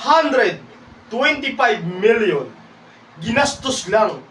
125 million ginastos lang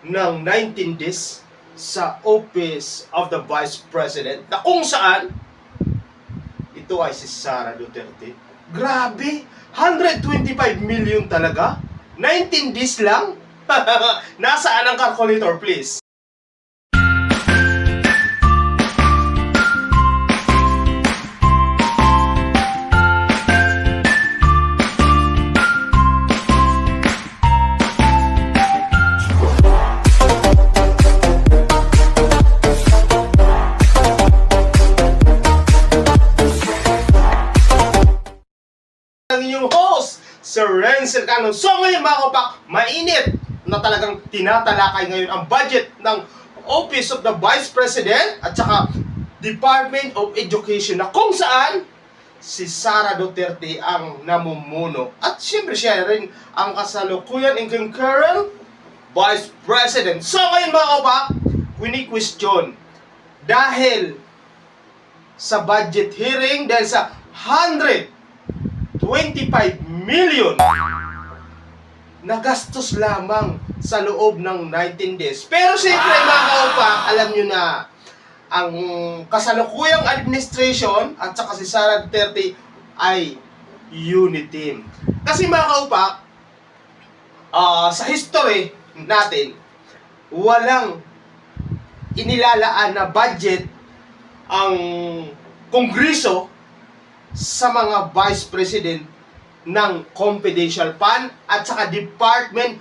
ng 19 days sa Office of the Vice President na kung saan ito ay si Sara Duterte. Grabe! 125 million talaga? 19 days lang? Nasaan ang calculator, please? Ang inyong host, Sir Renzel Cano. So ngayon mga kapak, mainit na talagang tinatalakay ngayon ang budget ng Office of the Vice President at saka Department of Education na kung saan si Sara Duterte ang namumuno. At siyempre siya rin ang kasalukuyan ng current Vice President. So ngayon mga kapak, wini-question dahil sa budget hearing, dahil sa 125 million na gastos lamang sa loob ng 19 days. Pero siyempre mga kaupak, alam nyo na ang kasalukuyang administration at saka si Sara Duterte ay unit team. Kasi mga kaupak, sa history natin, walang inilalaan na budget ang Kongreso sa mga Vice President ng Confidential Fund at saka Department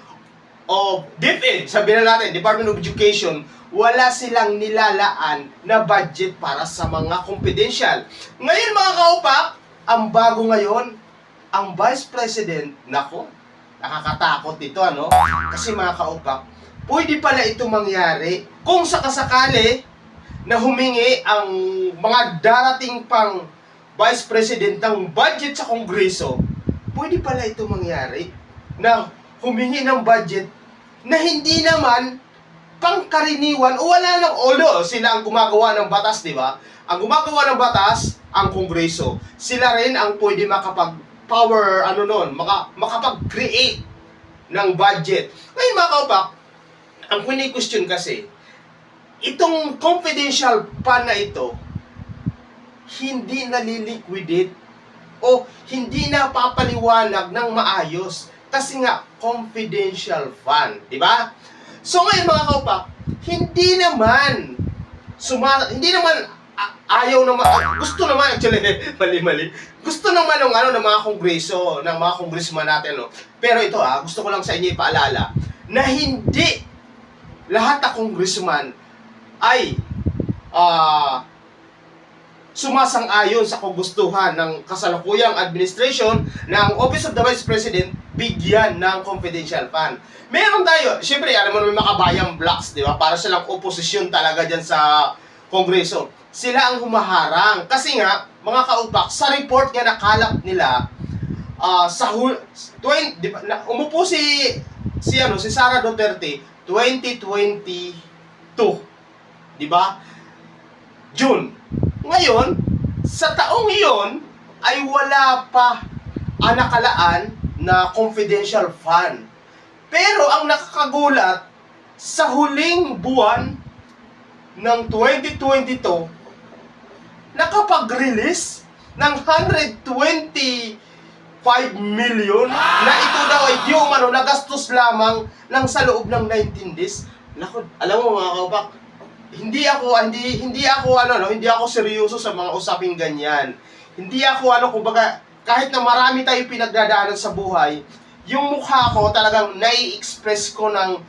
of DepEd, sabihin na natin, Department of Education, wala silang nilalaan na budget para sa mga confidential. Ngayon mga kaupak, ang bago ngayon, ang Vice President, nako, nakakatakot ito ano, kasi mga kaupak, pwede pala ito mangyari kung sakasakali na humingi ang mga darating pang Vice President ng budget sa Kongreso, pwede pala ito mangyari na humingi ng budget na hindi naman pangkaraniwan o wala nang olo. Sila ang gumagawa ng batas, di ba? Ang gumagawa ng batas, ang Kongreso. Sila rin ang pwede makapag-power, makapag-create ng budget. Ngayon mga kaupak, ang question kasi, itong confidential fund na ito, hindi naliliquidate o hindi na papaliwanag ng maayos kasi nga confidential fund, di ba? So ngayon mga kaupak, hindi naman ayaw naman, gusto naman actually mali. Gusto naman ng mga kongreso, ng mga congressman natin, no. Pero ito gusto ko lang sa inyo ipaalala na hindi lahat ng congressman ay sumasang-ayon sa kagustuhan ng kasalukuyang administration na ang Office of the Vice President bigyan ng confidential fund. Meron tayo, siyempre, alam mo naman makabayang blocks, di ba? Para silang oposisyon talaga dyan sa Kongreso. Sila ang humaharang. Kasi nga, mga kaupak, sa report nga nakalap nila, umupo si Sara Duterte 2022. Di ba? June. Ngayon, sa taong iyon ay wala pa nakalaan na confidential fund. Pero ang nakakagulat, sa huling buwan ng 2022, nakapag-release ng 125 million na ito daw ay nagastos lamang ng sa loob ng 19 days. Naku, alam mo mga kaupak, hindi ako seryoso sa mga usaping ganyan. Hindi ako kumbaga, kahit na marami tayong pinagdadaanan sa buhay, yung mukha ko talagang nai-express ko ng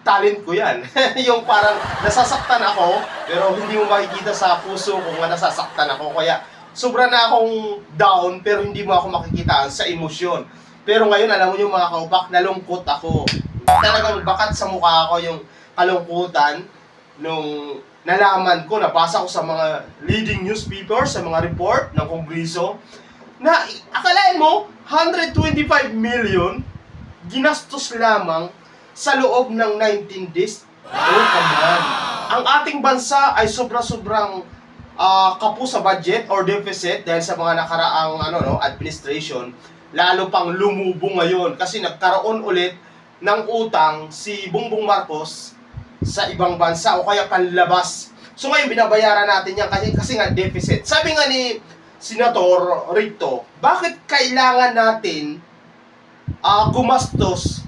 talent ko yan. Yung parang nasasaktan ako, pero hindi mo makikita sa puso ko nga nasasaktan ako. Kaya sobra na akong down, pero hindi mo ako makikita sa emosyon. Pero ngayon, alam mo yung mga kaupak, nalungkot ako. Talagang bakat sa mukha ko yung kalungkutan nung nalaman ko, nabasa ko sa mga leading newspapers, sa mga report ng Kongreso, na akalain mo, 125 million ginastos lamang sa loob ng 19 days. Oh, come on. Ang ating bansa ay sobrang kapo sa budget or deficit dahil sa mga nakaraang administration, lalo pang lumubo ngayon kasi nagkaroon ulit ng utang si Bongbong Marcos sa ibang bansa o kaya panlabas. So ngayon binabayaran natin yan kasi nga deficit. Sabi nga ni Senator Rito, bakit kailangan natin gumastos?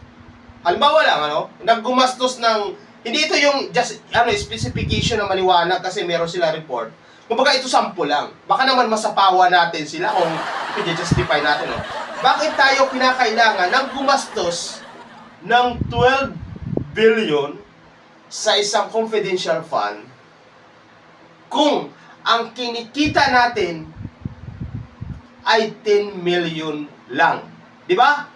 Halimbawa lang, naggumastos ng, hindi ito yung just specification na maliwanag kasi meron sila report. Kumbaga ito sample lang. Baka naman masapawa natin sila kung i-justify natin. Bakit tayo pinakailangan ng gumastos ng 12 billion sa isang confidential fund kung ang kinikita natin ay 10 million lang. Di ba?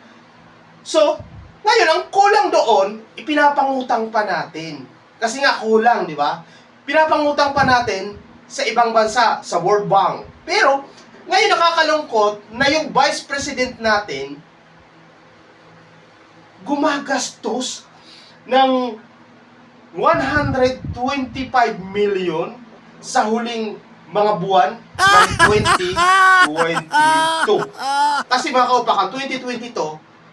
So, ngayon, ang kulang doon, ipinapangutang pa natin. Kasi nga kulang, di ba? Pinapangutang pa natin sa ibang bansa, sa World Bank. Pero, ngayon nakakalungkot na yung Vice President natin gumagastos ng 125 million sa huling mga buwan ng 2022. Kasi mga kaupak, ang 2022,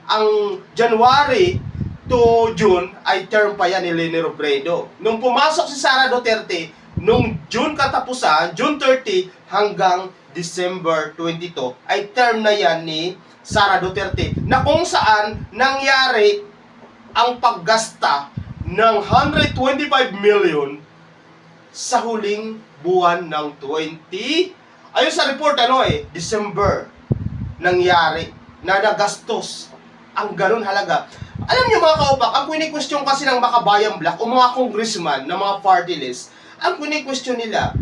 ang January to June ay term pa yan ni Leni Robredo. Nung pumasok si Sara Duterte, nung June katapusan, June 30 hanggang December 22, ay term na yan ni Sara Duterte, na kung saan nangyari ang paggasta ng 125 million sa huling buwan ng ayon sa report, December nangyari na nagastos ang ganun halaga. Alam niyo mga kaupak, ang kwini-question kasi ng Makabayan Black o mga congressman na mga party list, ang kwini-question nila,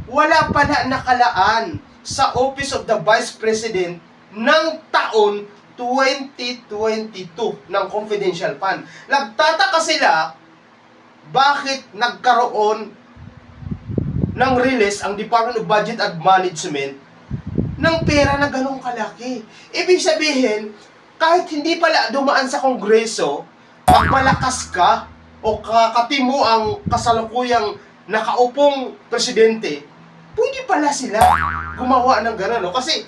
wala pala nakalaan sa Office of the Vice President ng taon 2022 ng confidential fund. Nagtataka sila bakit nagkaroon ng release ang Department of Budget and Management ng pera na ganong kalaki. Ibig sabihin, kahit hindi pala dumaan sa Kongreso, pag malakas ka o kakati mo ang kasalukuyang nakaupong presidente, pwede pala sila gumawa ng gano'n. Kasi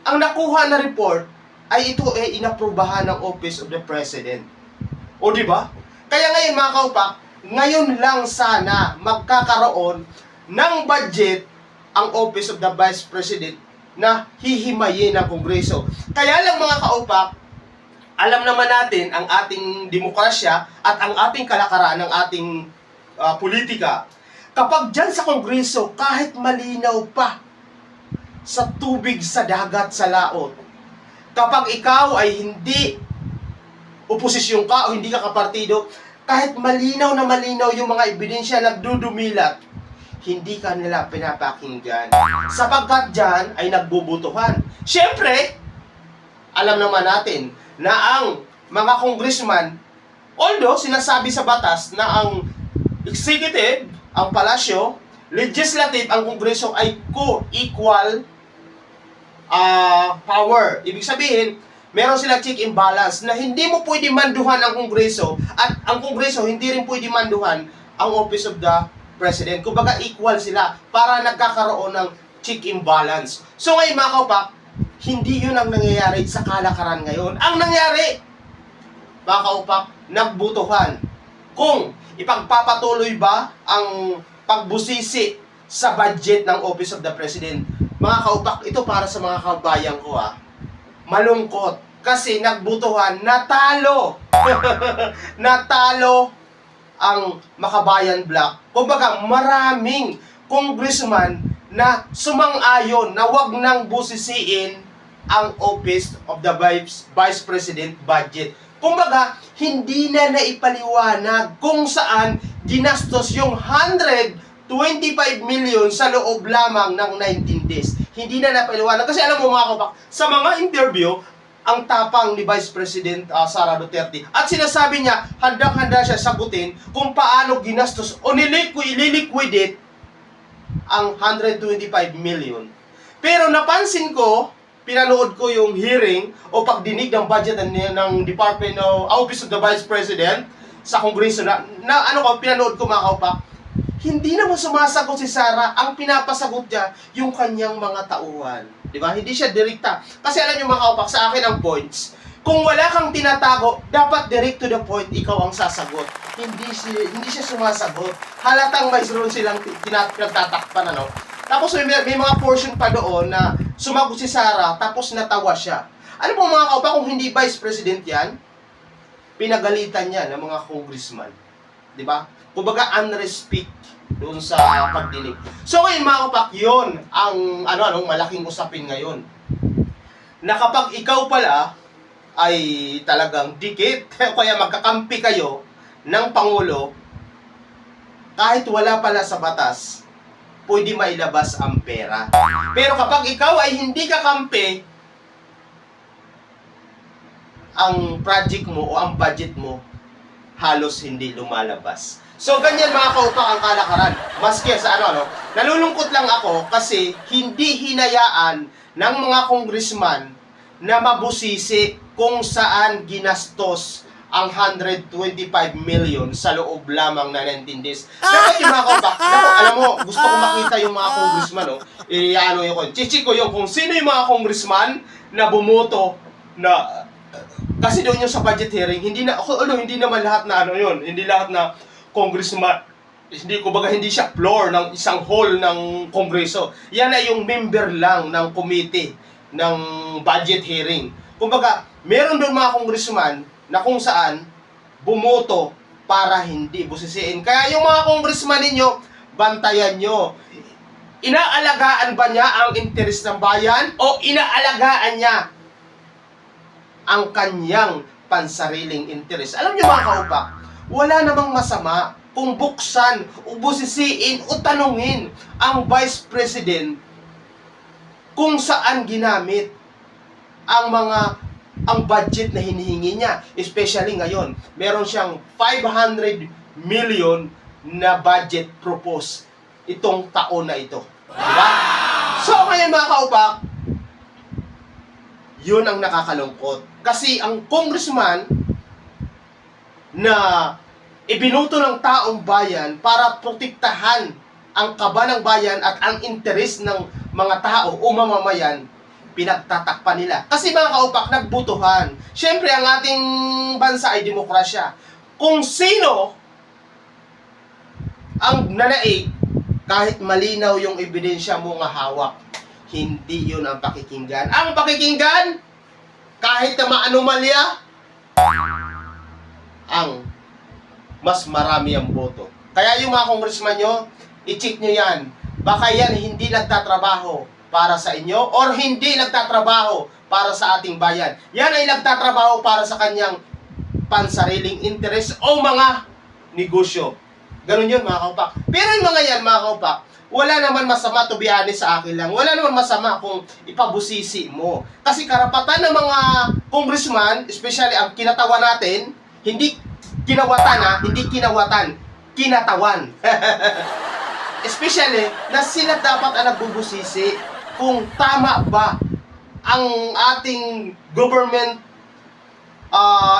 ang nakuha na report ay ito inaprubahan ng Office of the President. O di ba? Kaya ngayon mga kaupak, ngayon lang sana magkakaroon ng budget ang Office of the Vice President na hihimayin ng Kongreso. Kaya lang mga kaupak, alam naman natin ang ating demokrasya at ang ating kalakaran ng ating politika. Kapag dyan sa Kongreso, kahit malinaw pa sa tubig, sa dagat, sa laot, kapag ikaw ay hindi oposisyon ka o hindi ka kapartido, kahit malinaw na malinaw yung mga ebidensya nagdudumilat, hindi ka nila pinapakinggan. Sapagkat dyan ay nagbubutuhan. Siyempre, alam naman natin na ang mga congressman, although sinasabi sa batas na ang executive, ang palasyo, legislative, ang kongreso ay co-equal power. Ibig sabihin, meron sila check and balance na hindi mo pwede manduhan ang kongreso at ang kongreso hindi rin pwede manduhan ang Office of the President. Kumbaga equal sila para nagkakaroon ng check and balance. So ngayon mga kaupak, hindi yun ang nangyayari sa kalakaran ngayon. Ang nangyari, mga kaupak, nagbutuhan. Kung ipagpapatuloy ba ang pagbusisi sa budget ng Office of the President. Mga kaupak, ito para sa mga kabayan ko malungkot. Kasi nagbutuhan, natalo. Natalo ang Makabayan Black. Kumbaga, maraming congressman na sumang-ayon na wag nang busisiin ang Office of the Vice President budget. Kumbaga, hindi na naipaliwanag kung saan ginastos yung 125 million sa loob lamang ng 19 days. Hindi na napaliwanag. Kasi alam mo mga kapak, sa mga interview, ang tapang ni Vice President Sara Duterte. At sinasabi niya, handang-handa siya sagutin kung paano ginastos o nililiquidate ang 125 million. Pero napansin ko, pinanood ko yung hearing o pagdinig ng budget ng Department of Office of the Vice President sa Kongreso pinanood ko mga kaupak, hindi naman sumasagot si Sara. Ang pinapasagot niya, yung kanyang mga tauhan. Di ba? Hindi siya direkta. Kasi alam niyo mga kaupak, sa akin ang points. Kung wala kang tinatago, dapat direct to the point, ikaw ang sasagot. Hindi siya sumasagot. Halatang mayroon silang pinagtatakpan, ano? Tapos may mga portion pa doon na sumagot si Sara, tapos natawa siya. Ano po mga kaupak, kung hindi vice president yan, pinagalitan niya ng mga congressman. Di ba? Kumbaga unrespect doon sa pagdinig. So ngayon mga kaupak, yun ang malaking usapin ngayon. Na kapag ikaw pala ay talagang dikit, kaya magkakampi kayo ng Pangulo, kahit wala pala sa batas, pwede mailabas ang pera. Pero kapag ikaw ay hindi kakampi, ang project mo o ang budget mo, halos hindi lumalabas. So, ganyan mga kaupak ang kalakaran. Maski sa nalulungkot lang ako kasi hindi hinayaan ng mga congressman na mabusisi kung saan ginastos ang 125 million sa loob lamang na 19 days. Pero yung mga kaupak, alam mo, gusto ko makita yung mga congressman, chichi ko yung kung sino yung mga congressman na bumoto na kasi doon yung sa budget hearing, hindi naman lahat na hindi lahat na congressman, hindi siya floor ng isang hall ng kongreso. Yan ay yung member lang ng committee ng budget hearing. Kumbaga, meron doon mga congressman na kung saan bumoto para hindi busisiin. Kaya yung mga congressman ninyo, bantayan nyo. Inaalagaan ba niya ang interes ng bayan o inaalagaan niya ang kanyang pansariling interes? Alam niyo mga kaupak, wala namang masama kung buksan o busisiin o tanungin ang Vice President kung saan ginamit ang budget na hinihingi niya. Especially ngayon, meron siyang 500 million na budget propose itong taon na ito. Diba? So ngayon mga kaupak, yun ang nakakalungkot. Kasi ang congressman na ibinuto ng taong bayan para protektahan ang kaba ng bayan at ang interes ng mga tao o mamamayan, pinagtatakpan nila. Kasi mga kaupak, nagbutuhan. Siyempre, ang ating bansa ay demokrasya. Kung sino ang nanaig, kahit malinaw yung ebidensya mo nga hawak, hindi yun ang pakikinggan. Ang pakikinggan, kahit na maanomalya, ang mas marami ang boto. Kaya yung mga congressman nyo, i-check nyo yan. Baka yan hindi nagtatrabaho para sa inyo or hindi nagtatrabaho para sa ating bayan. Yan ay nagtatrabaho para sa kanyang pansariling interes o mga negosyo. Ganun yun mga kaupak. Pero yung mga yan mga kaupak, wala naman masama, to be honest sa akin lang. Wala naman masama kung ipabusisi mo. Kasi karapatan ng mga congressman, especially ang kinatawan natin, hindi kinawatan hindi kinawatan, kinatawan. Especially, na sila dapat ang nagbubusisi kung tama ba ang ating government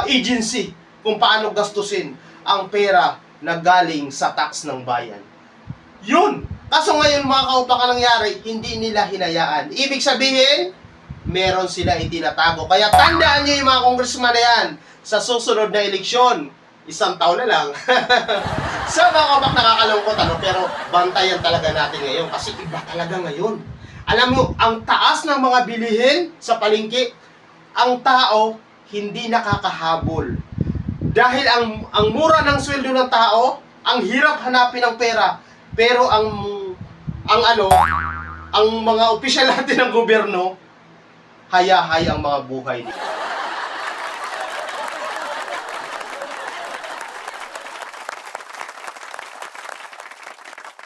agency kung paano gastusin ang pera na galing sa tax ng bayan. Yun! Kaso ngayon mga kaupak ang nangyari, hindi nila hinayaan. Ibig sabihin, meron sila itinatago. Kaya tandaan nyo yung mga congressman na yan, sa susunod na eleksyon, isang taon na lang. So mga kaupak, nakakalungkot pero bantayan talaga natin ngayon kasi iba talaga ngayon. Alam mo, ang taas ng mga bilihin sa palengke, ang tao hindi nakakahabol. Dahil ang mura ng sweldo ng tao, ang hirap hanapin ng pera, pero ang mga opisyal natin ng gobyerno, haya-haya ang mga buhay nila.